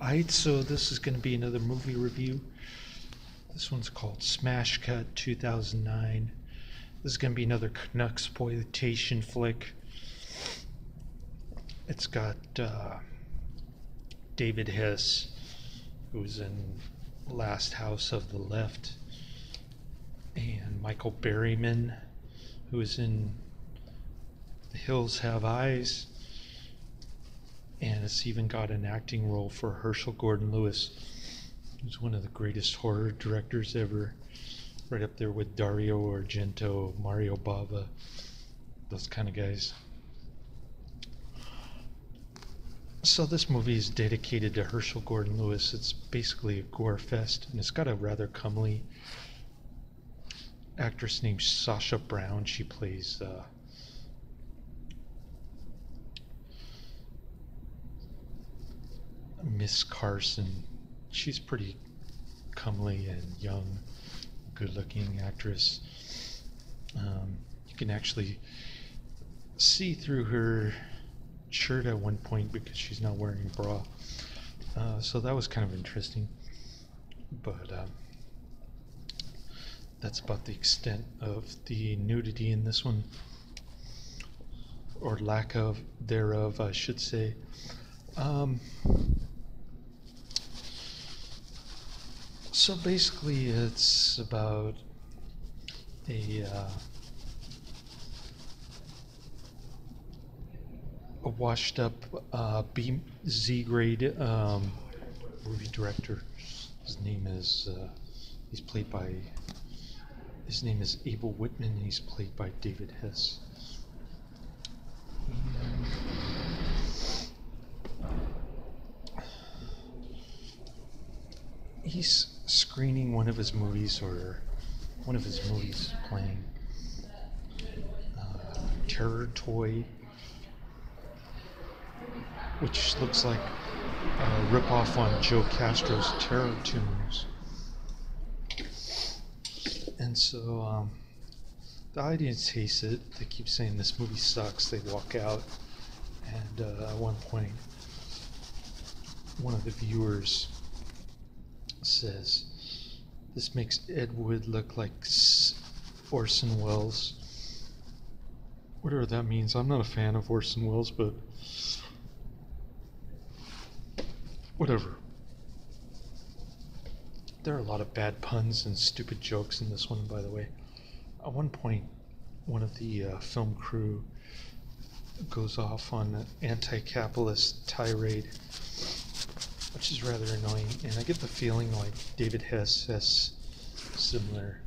Alright, so this is going to be another movie review. This one's called Smash Cut 2009. This is going to be another Canucksploitation flick. It's got David Hess, who's in Last House of the Left, and Michael Berryman, who is in The Hills Have Eyes. And it's even got an acting role for Herschell Lewis, who's one of the greatest horror directors ever, right up there with Dario Argento, Mario Bava, those kind of guys. So this movie is dedicated to Herschell Lewis. It's basically a gore fest, and it's got a rather comely actress named Sacha Brown. She plays Miss Carson. She's pretty comely and young, good-looking actress. You can actually see through her shirt at one point because she's not wearing a bra. So that was kind of interesting. But that's about the extent of the nudity in this one, or lack of thereof, I should say. So basically it's about a washed up Z grade movie director. His name is his name is Abel Whitman, and he's played by David Hess. He's screening one of his movies, or one of his movies playing Terror Toy, which looks like a ripoff on Joe Castro's Terror Tunes. And so the audience hates it. They keep saying this movie sucks. They walk out, and at one point one of the viewers says, "This makes Ed Wood look like Orson Welles." Whatever that means. I'm not a fan of Orson Welles, but whatever. There are a lot of bad puns and stupid jokes in this one, by the way. At one point, one of the film crew goes off on an anti-capitalist tirade, which is rather annoying, and I get the feeling like David Hess has similar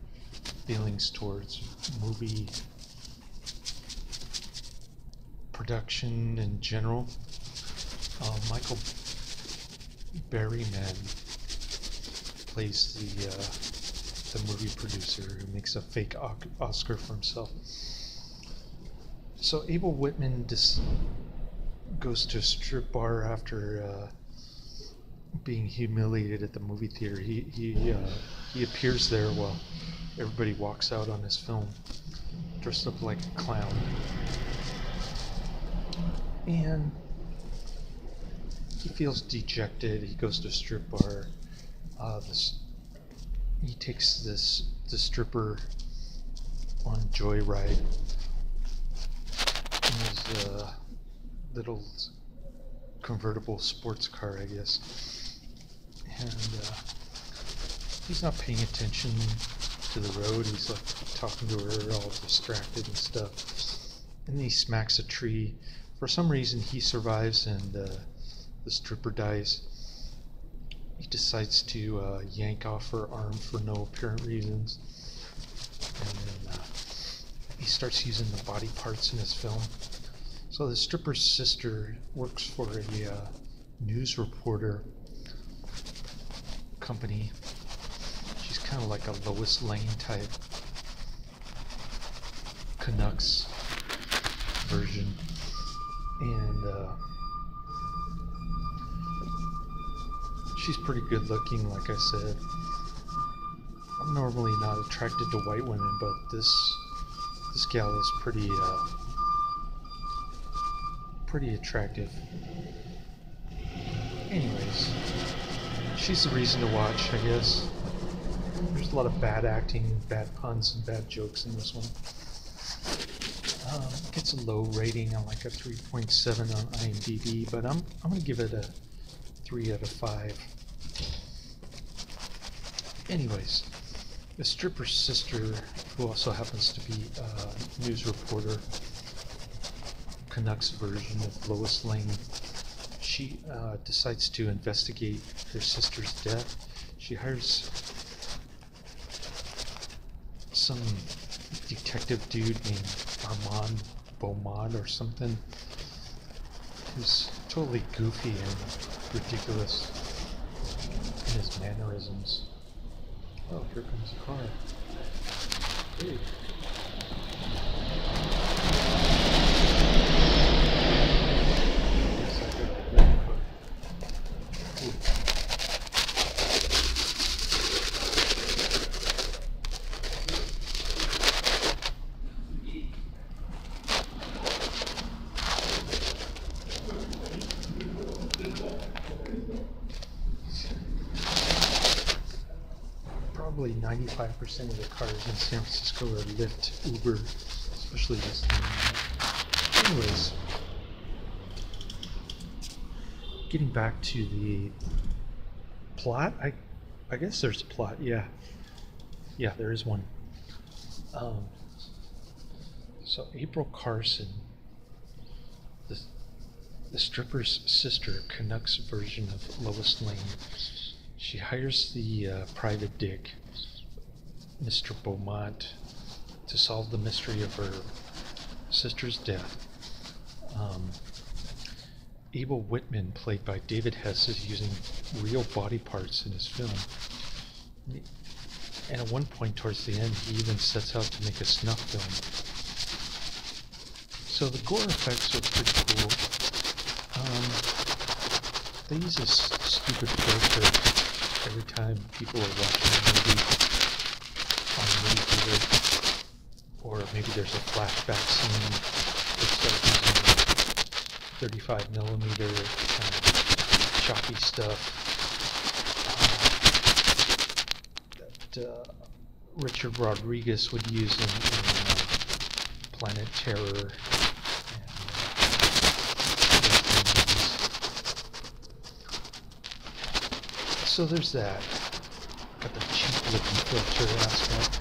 feelings towards movie production in general. Michael Berryman plays the movie producer who makes a fake Oscar for himself. So Abel Whitman goes to a strip bar after being humiliated at the movie theater. He appears there while everybody walks out on his film, dressed up like a clown, and he feels dejected. He goes to a strip bar. He takes the stripper on a joyride in his little convertible sports car, I guess. And he's not paying attention to the road. He's like talking to her, all distracted and stuff. And then he smacks a tree. For some reason, he survives, and the stripper dies. He decides to yank off her arm for no apparent reasons. And then he starts using the body parts in his film. So the stripper's sister works for a news reporter company. She's kind of like a Lois Lane type Canucks version. And she's pretty good looking, like I said. I'm normally not attracted to white women, but this gal is pretty attractive. Anyways, she's the reason to watch, I guess. There's a lot of bad acting, bad puns, and bad jokes in this one. It gets a low rating on like a 3.7 on IMDb, but I'm gonna give it a 3 out of 5. Anyways, the stripper's sister, who also happens to be a news reporter, Canucks version of Lois Lane, she decides to investigate her sister's death. She hires some detective dude named Armand Beaumont or something, who's totally goofy and ridiculous in his mannerisms. Oh, here comes a car. Hey. Yes, I got the red car. Ooh. Probably 95% of the cars in San Francisco are Lyft, Uber, especially this thing. Anyways, getting back to the plot, I guess there's a plot, yeah. Yeah, there is one. So April Carson, the stripper's sister, Canucks version of Lois Lane, she hires the private dick, Mr. Beaumont, to solve the mystery of her sister's death. Abel Whitman, played by David Hess, is using real body parts in his film. And at one point towards the end, he even sets out to make a snuff film. So the gore effects are pretty cool. They use this stupid filter every time people are watching a movie on a movie theater, or maybe there's a flashback scene. They start using 35mm kind of choppy stuff that Richard Rodriguez would use in Planet Terror. So there's that. Got the cheap looking filter aspect.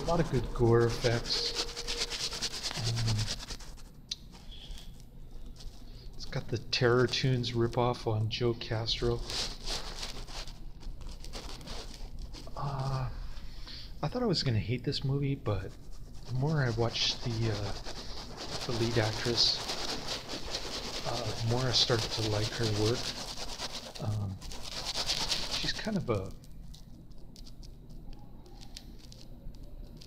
A lot of good gore effects. It's got the Terror Tunes ripoff on Joe Castro. I thought I was going to hate this movie, but the more I watched the lead actress, the more I started to like her work. She's kind of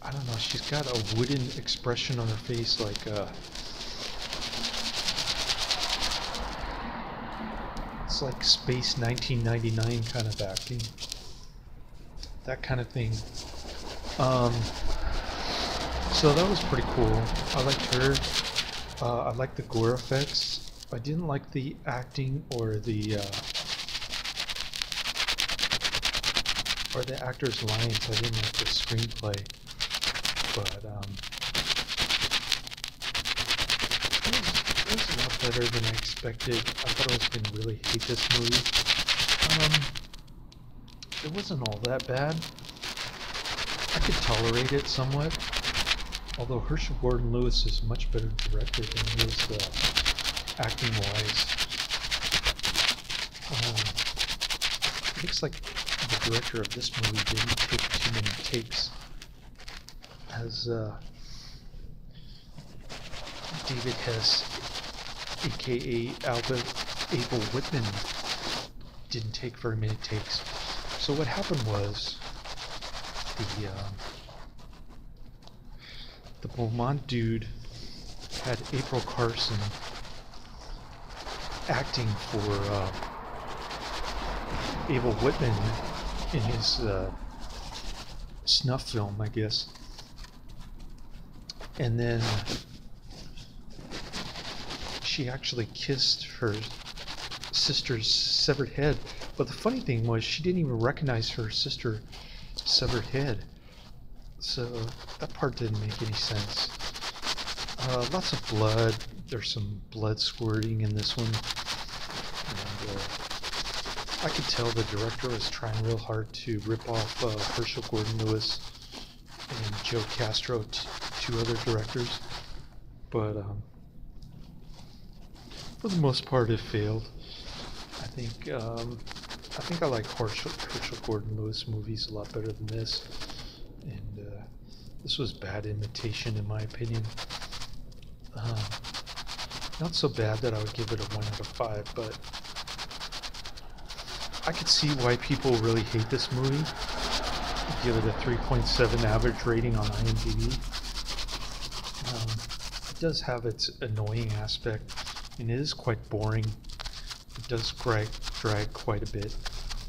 I don't know, she's got a wooden expression on her face, like it's like Space 1999 kind of acting. That kind of thing. So that was pretty cool. I liked her. I liked the gore effects. I didn't like the acting or the actors' lines. I didn't like the screenplay, but it was a lot better than I expected. I thought I was going to really hate this movie. It wasn't all that bad. I could tolerate it somewhat, although Herschell Gordon-Lewis is a much better director than he is acting-wise. It looks like the director of this movie didn't take too many takes, as David Hess, aka Abel Whitman, didn't take very many takes. So what happened was the Beaumont dude had April Carson acting for Abel Whitman in his snuff film, I guess. And then she actually kissed her sister's severed head. But the funny thing was, she didn't even recognize her sister's severed head. So that part didn't make any sense. Lots of blood. There's some blood squirting in this one. And, I could tell the director was trying real hard to rip off Herschell Gordon Lewis and Joe Castro, two other directors. But for the most part, it failed. I think I like Herschell Gordon Lewis movies a lot better than this, and this was bad imitation in my opinion. Not so bad that I would give it a 1 out of 5, but I could see why people really hate this movie. I give it a 3.7 average rating on IMDb. It does have its annoying aspect, and it is quite boring. It does drag quite a bit.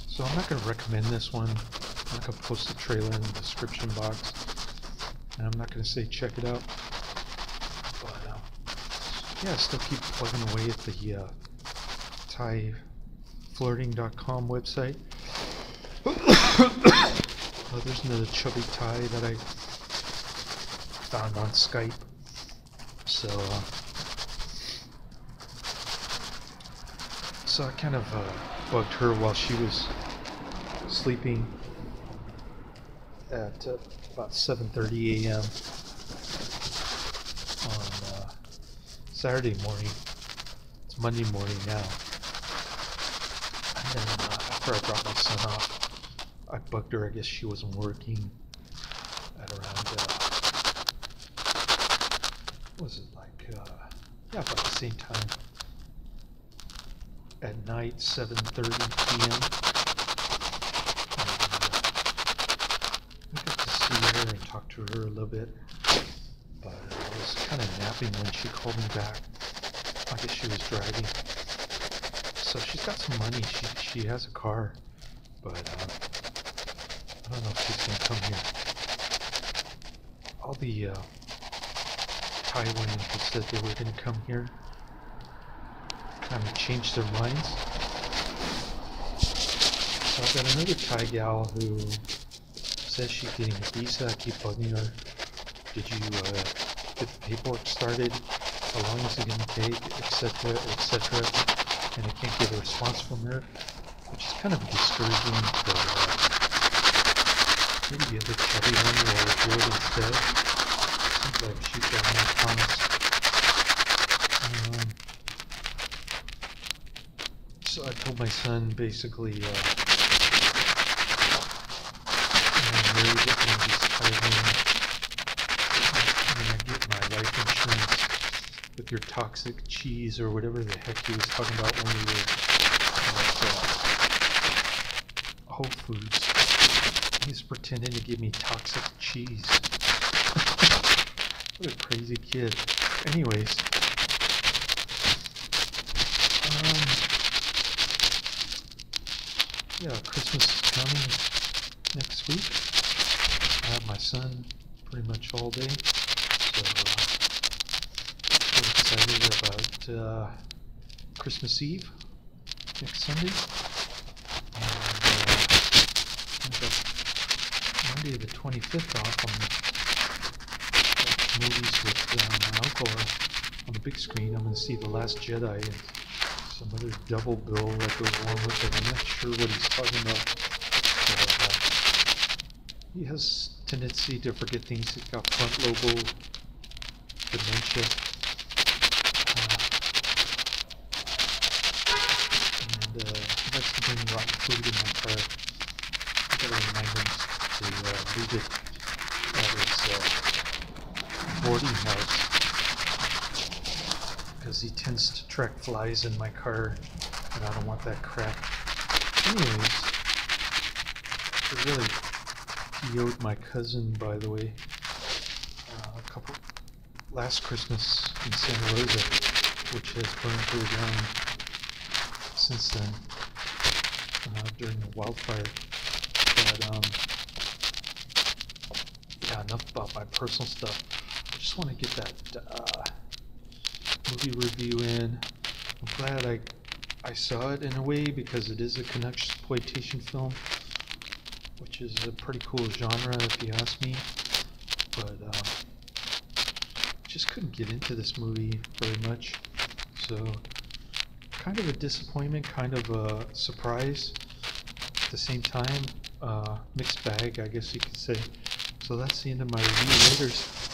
So I'm not going to recommend this one. I'm not going to post the trailer in the description box. And I'm not going to say check it out. But yeah, I still keep plugging away at the ThaiFlirting.com website. There's another chubby Thai that I found on Skype. So I kind of bugged her while she was sleeping at about 7:30 a.m. on Saturday morning. It's Monday morning now. And then after I dropped my son off, I bugged her. I guess she wasn't working at around, what was it, like, yeah, about the same time. At night, 7:30 p.m. I got to see her and talk to her a little bit, but I was kind of napping when she called me back. I guess she was driving. So she's got some money. She has a car, but I don't know if she's gonna come here. All the Taiwanese who said they were gonna come here kind of changed their minds. So I've got another Thai gal who says she's getting a visa. I keep bugging her. Did you get the paperwork started? How long is it going to take? Etc. etc. And I can't get a response from her, which is kind of discouraging. But maybe the other chubby one will do it instead. Seems like she's got more promise. So I told my son basically, when I'm married, it's going to be Thailand. When I get my life insurance with your toxic cheese or whatever the heck he was talking about when we were at Whole Foods. He's pretending to give me toxic cheese. What a crazy kid. Anyways. Yeah, Christmas is coming next week. I have my son pretty much all day, so we're excited about Christmas Eve next Sunday. And I've got Monday the 25th off on movies with my uncle on the big screen. I'm going to see The Last Jedi and some other double bill that goes along with it. I'm not sure what he's talking about. But, he has tendency to forget things. He's got front lobe dementia. And he likes to bring rotten food in my car. I gotta remind him to leave it at his boarding house, because he tends to track flies in my car, and I don't want that crap. Anyways, I really PO'd my cousin, by the way, last Christmas in Santa Rosa, which has burned to the ground since then, during the wildfire. But, yeah, enough about my personal stuff. I just want to get that movie review in. I'm glad I saw it in a way because it is a exploitation film, which is a pretty cool genre if you ask me, but just couldn't get into this movie very much, so kind of a disappointment, kind of a surprise at the same time, mixed bag I guess you could say. So that's the end of my review. Laters.